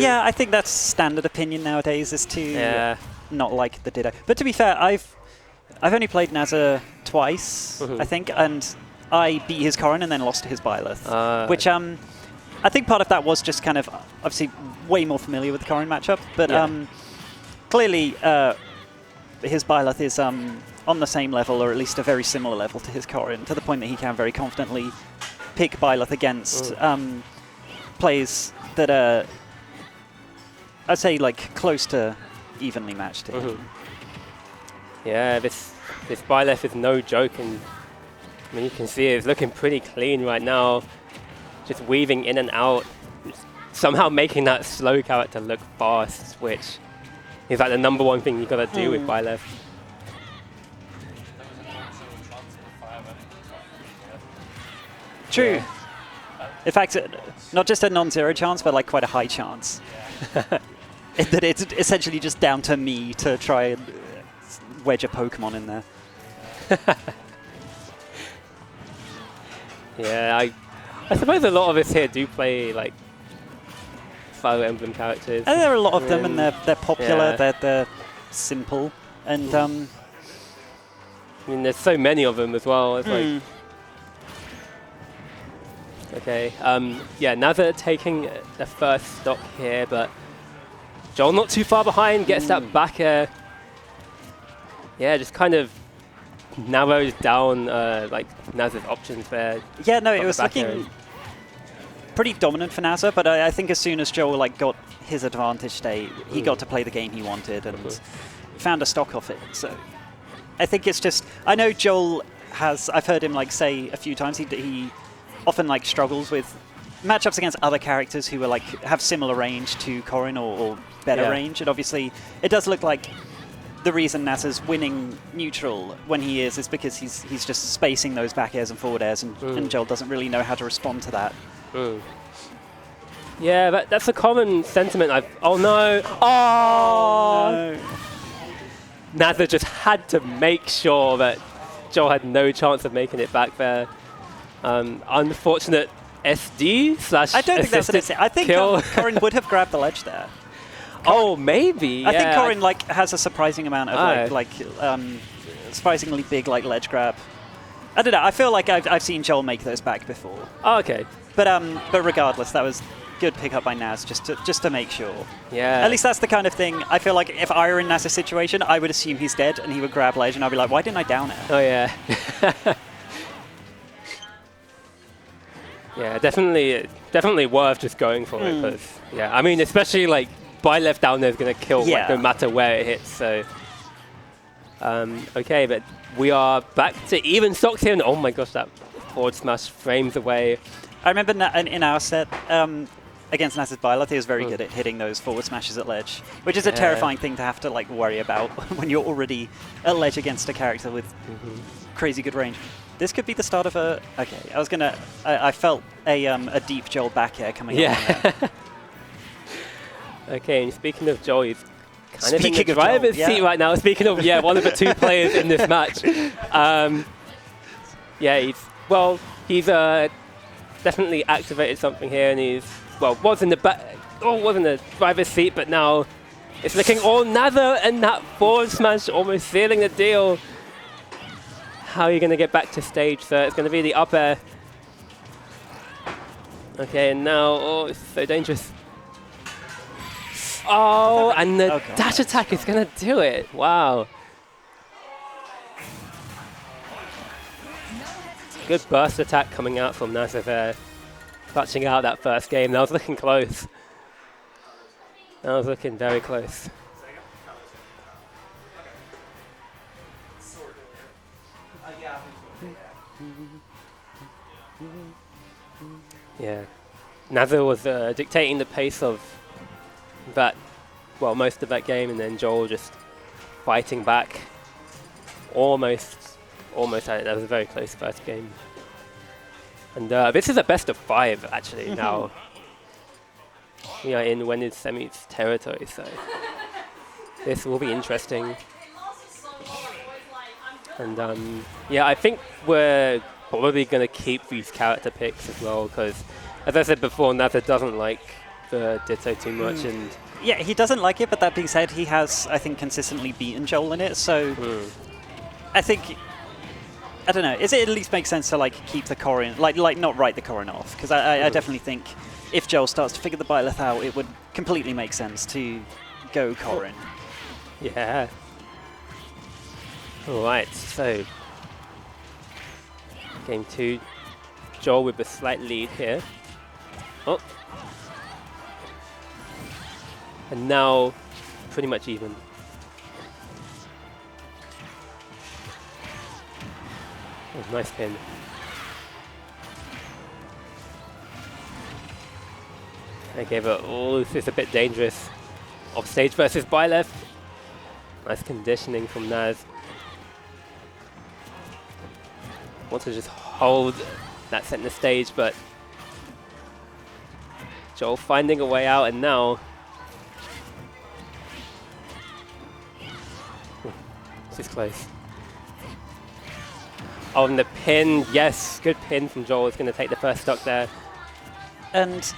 Yeah, I think that's standard opinion nowadays, is to not like the Ditto. But to be fair, I've only played Nazza twice, I think, and I beat his Corrin and then lost to his Byleth, which I think part of that was just kind of obviously way more familiar with the Corrin matchup, but clearly his Byleth is on the same level, or at least a very similar level to his Corrin, to the point that he can very confidently pick Byleth against players that are, I'd say, like close to evenly matched to him. Yeah, this Byleth is no joke, and I mean, you can see it's looking pretty clean right now, just weaving in and out, somehow making that slow character look fast, which is like the #1 thing you gotta do with Byleth. True. Yeah. In fact, not just a non-zero chance, but like quite a high chance. That it's essentially just down to me to try and wedge a Pokemon in there. Yeah, I suppose a lot of us here do play like Fire Emblem characters. And there are a lot of them, and they're popular. They're simple, and I mean, there's so many of them as well. It's like. Okay, yeah, Nazza taking the first stock here, but Jole not too far behind, gets that back air. Yeah, just kind of narrows down like Nazza's options there. Yeah, no, it was looking pretty dominant for Nazza, but I think as soon as Jole like got his advantage state, he got to play the game he wanted and found a stock off it. So I think it's just, I know Jole has, I've heard him like say a few times, he often like struggles with matchups against other characters who are like have similar range to Corrin or better range, and obviously it does look like the reason Nazza's winning neutral when he is because he's just spacing those back airs and forward airs, and Jole doesn't really know how to respond to that. Yeah, that's a common sentiment. Oh no! Oh! No. Nazza just had to make sure that Jole had no chance of making it back there. Unfortunate SD / I don't think that's an SD. I think Corrin would have grabbed the ledge there. Oh, maybe. I think Corrin like has a surprising amount of surprisingly big like ledge grab. I don't know. I feel like I've seen Jole make those back before. Oh, okay. But regardless, that was good pickup by Naz just to make sure. Yeah. At least that's the kind of thing. I feel like if I were in Naz's situation, I would assume he's dead and he would grab ledge, and I'd be like, why didn't I down it? Oh yeah. Yeah, definitely worth just going for it. Because I mean, especially like Byleth down there is going to kill like, no matter where it hits. So, okay, but we are back to even stocks here, and oh my gosh, that forward smash frames away. I remember in our set against Naz's Byleth, he was very good at hitting those forward smashes at ledge, which is a terrifying thing to have to like worry about when you're already at ledge against a character with crazy good range. This could be the start of a... Okay, I felt a deep Jole back air coming up. Okay, and speaking of Jole, he's kind of in the driver's seat right now. Speaking of, one of the two players in this match. He's definitely activated something here, and he's, was in the driver's seat, but now it's looking all Nazza, and that forward smash almost sealing the deal. How are you going to get back to stage? So it's going to be the up air. Okay, and now, it's so dangerous. Oh, and the dash attack is going to do it. Wow. Good burst attack coming out from Nazza there. Clutching out that first game. That was looking close. That was looking very close. Yeah, Nazza was dictating the pace of that, most of that game, and then Jole just fighting back. Almost had it. That was a very close first game. And this is a best of 5, actually, now. We are in When Is Semi's territory, so this will be interesting. And I think we're probably going to keep these character picks as well, because, as I said before, Nazza doesn't like for Ditto too much. And yeah, he doesn't like it, but that being said, he has, I think, consistently beaten Jole in it, so I think, I don't know, it at least makes sense to like keep the Corrin, like not write the Corrin off, because I definitely think if Jole starts to figure the Byleth out, it would completely make sense to go Corrin. Yeah. Alright, so game 2, Jole with a slight lead here. Oh. And now pretty much even. Oh, nice pin. I gave it, oh, this is a bit dangerous. Off stage versus Byleth. Nice conditioning from Naz. Want to just hold that center stage, but Jole finding a way out, and now this is close. Oh, and the pin, yes, good pin from Jole. Is going to take the first stock there. And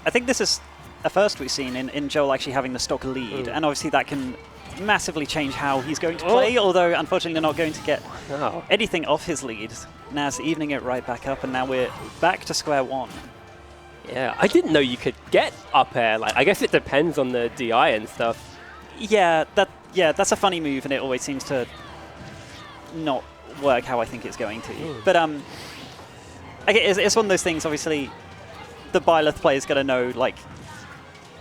I think this is a first we've seen in Jole actually having the stock lead, and obviously that can massively change how he's going to play, although unfortunately they're not going to get anything off his lead. Naz evening it right back up, and now we're back to square one. Yeah, I didn't know you could get up air. Like, I guess it depends on the DI and stuff. Yeah, that's a funny move, and it always seems to not work how I think it's going to. But it's one of those things. Obviously, the Byleth player's going to know like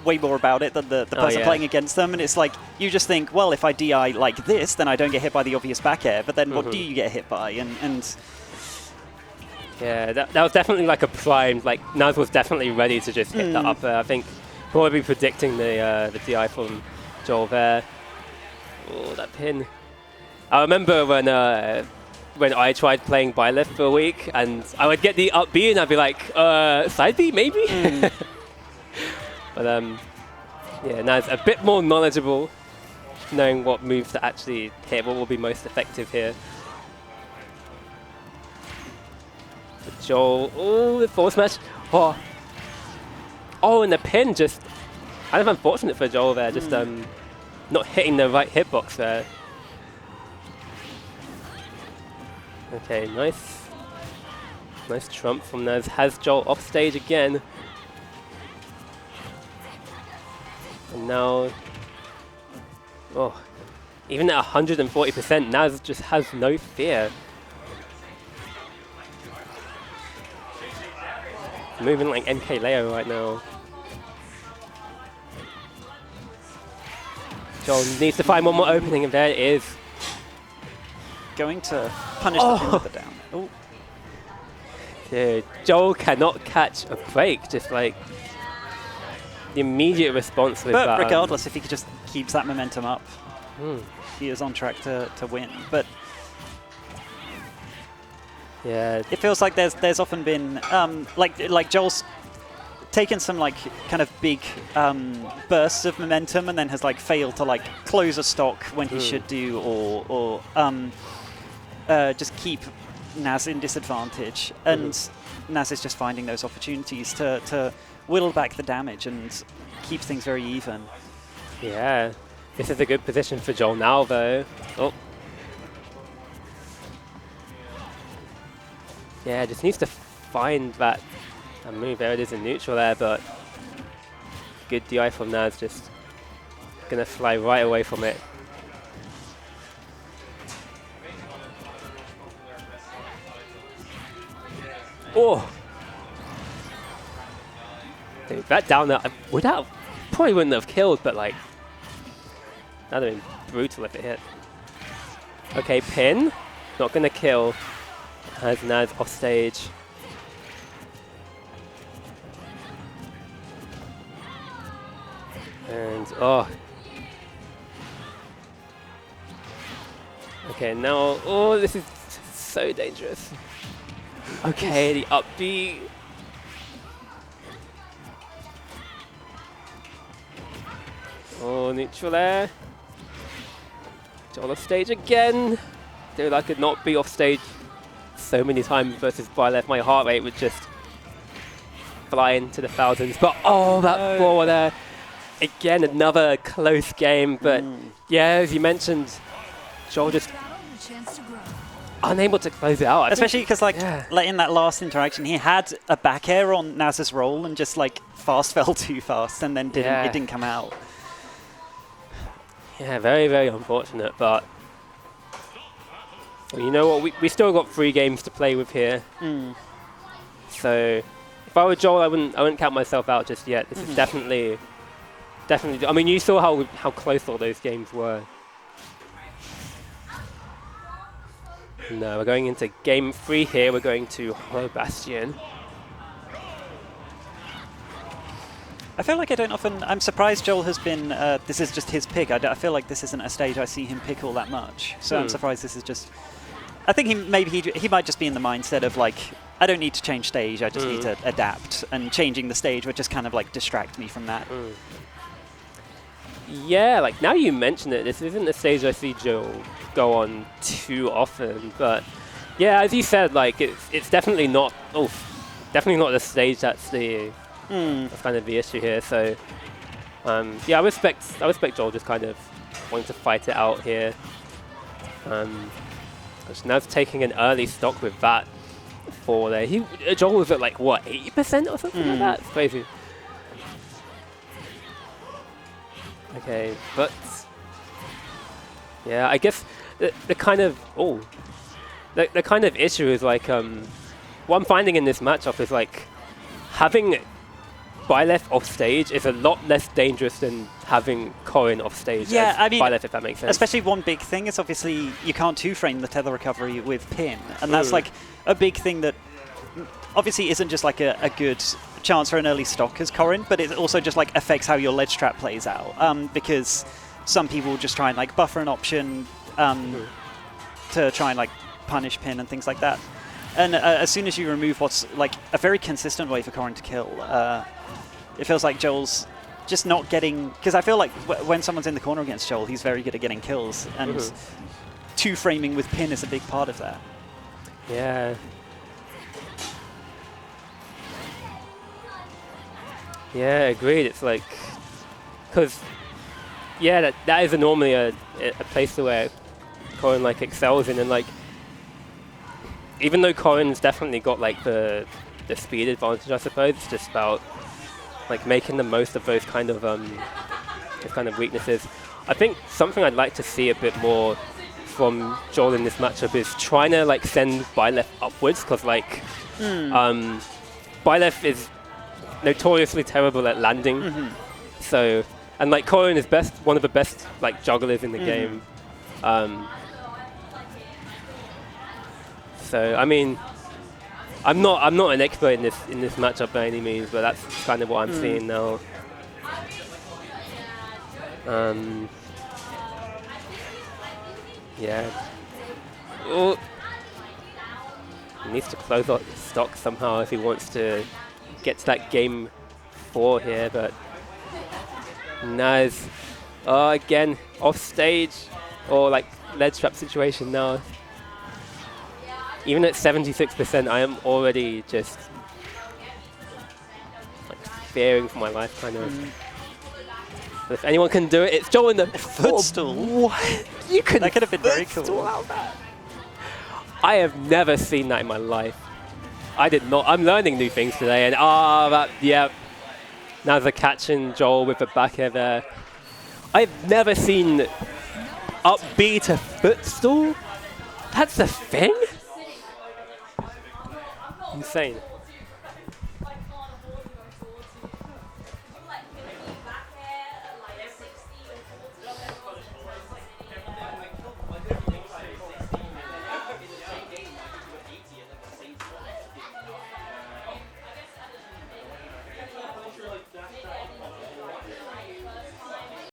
way more about it than the person playing against them, and it's like you just think, well, if I DI like this, then I don't get hit by the obvious back air. But then what do you get hit by? And yeah, that was definitely like a primed. Like Naz was definitely ready to just hit that up air. I think probably predicting the DI from Jole there. Oh, that pin! I remember when I tried playing Byleth for a week, and I would get the up B, and I'd be like, side B maybe. But yeah, Naz a bit more knowledgeable, knowing what moves to actually hit, what will be most effective here. But Jole, oh, the forward smash. Oh, and the pin just kind of unfortunate for Jole there, just not hitting the right hitbox there. Okay, nice trump from Naz. Has Jole off stage again. And now, oh, even at 140%, Naz just has no fear. Moving like MK Leo right now. Jole needs to find one more opening, and there it is. Going to punish the pin with the down. Oh. Dude, Jole cannot catch a break, just like the immediate response with that. But regardless, if he just keeps that momentum up, he is on track to win. But yeah, it feels like there's often been like Jole's taken some like kind of big bursts of momentum and then has like failed to like close a stock when he should do, or just keep Naz in disadvantage. And Naz is just finding those opportunities to whittle back the damage and keep things very even. Yeah, this is a good position for Jole now, though. Oh. Yeah, just needs to find that move. There it is in neutral there, but good DI from Naz, just gonna fly right away from it. Oh! Dude, that down there, probably wouldn't have killed, but like, that'd have been brutal if it hit. Okay, pin, not gonna kill. Has Naz off stage. And, oh. Okay, now, oh, this is so dangerous. Okay, the up B. Oh, neutral air. Jole off stage again. Dude, I could not be off stage so many times versus Byleth. My heart rate would just fly into the thousands. But oh, that ball there. Again, another close game. But yeah, as you mentioned, Jole just unable to close it out. Especially because, like in that last interaction, he had a back air on Nazza's roll and just, like, fast fell too fast and then it didn't come out. Yeah, very, very unfortunate. But you know what? We still got 3 games to play with here. So if I were Jole, I wouldn't count myself out just yet. This is definitely. I mean, you saw how close all those games were. No, we're going into game 3 here. We're going to Hollow Bastion. I feel like I don't often... I'm surprised Jole has been... this is just his pick. I feel like this isn't a stage I see him pick all that much. So I'm surprised this is just... I think he might just be in the mindset of, like, I don't need to change stage, I just need to adapt. And changing the stage would just kind of, like, distract me from that. Yeah, like, now you mention it, this isn't a stage I see Jole go on too often. But, yeah, as you said, like, it's definitely not... Oh, definitely not the stage that's the... That's kind of the issue here. So, yeah, I respect Jole just kind of wanting to fight it out here. Now taking an early stock with that 4 there. Jole was at like what 80% or something like that. It's crazy. Okay, but yeah, I guess the kind of the kind of issue is like what I'm finding in this matchup is like having Byleth off stage is a lot less dangerous than having Corrin off stage. Yeah, I mean, Byleth, if that makes sense. Especially one big thing is obviously you can't 2-frame the tether recovery with pin, and that's like a big thing that obviously isn't just like a good chance for an early stock as Corrin, but it also just like affects how your ledge trap plays out. Because some people just try and like buffer an option to try and like punish pin and things like that. And as soon as you remove what's like a very consistent way for Corrin to kill, it feels like Jole's just not getting... Because I feel like when someone's in the corner against Jole, he's very good at getting kills. And 2-framing with pin is a big part of that. Yeah. Yeah, agreed. It's like... Because, yeah, that is normally a place where Corrin like excels in. And like, even though Corrin's definitely got like the speed advantage, I suppose, it's just about like making the most of those kind of weaknesses. I think something I'd like to see a bit more from Jole in this matchup is trying to like send Byleth upwards, because like Byleth is notoriously terrible at landing. So, and like Corrin is one of the best like jugglers in the game. So I mean, I'm not an expert in this matchup by any means, but that's kind of what I'm seeing now. Yeah. Oh. He needs to close out the stock somehow if he wants to get to that game 4 here, but Naz, again off stage or like ledge trap situation now. Even at 76%, I am already just like fearing for my life, kind of. But if anyone can do it, it's Jole in the footstool. What? You could. That could have been very cool. I have never seen that in my life. I did not. I'm learning new things today, and Nazza catching Jole with the back air there. I've never seen up B to footstool. That's a thing. Insane.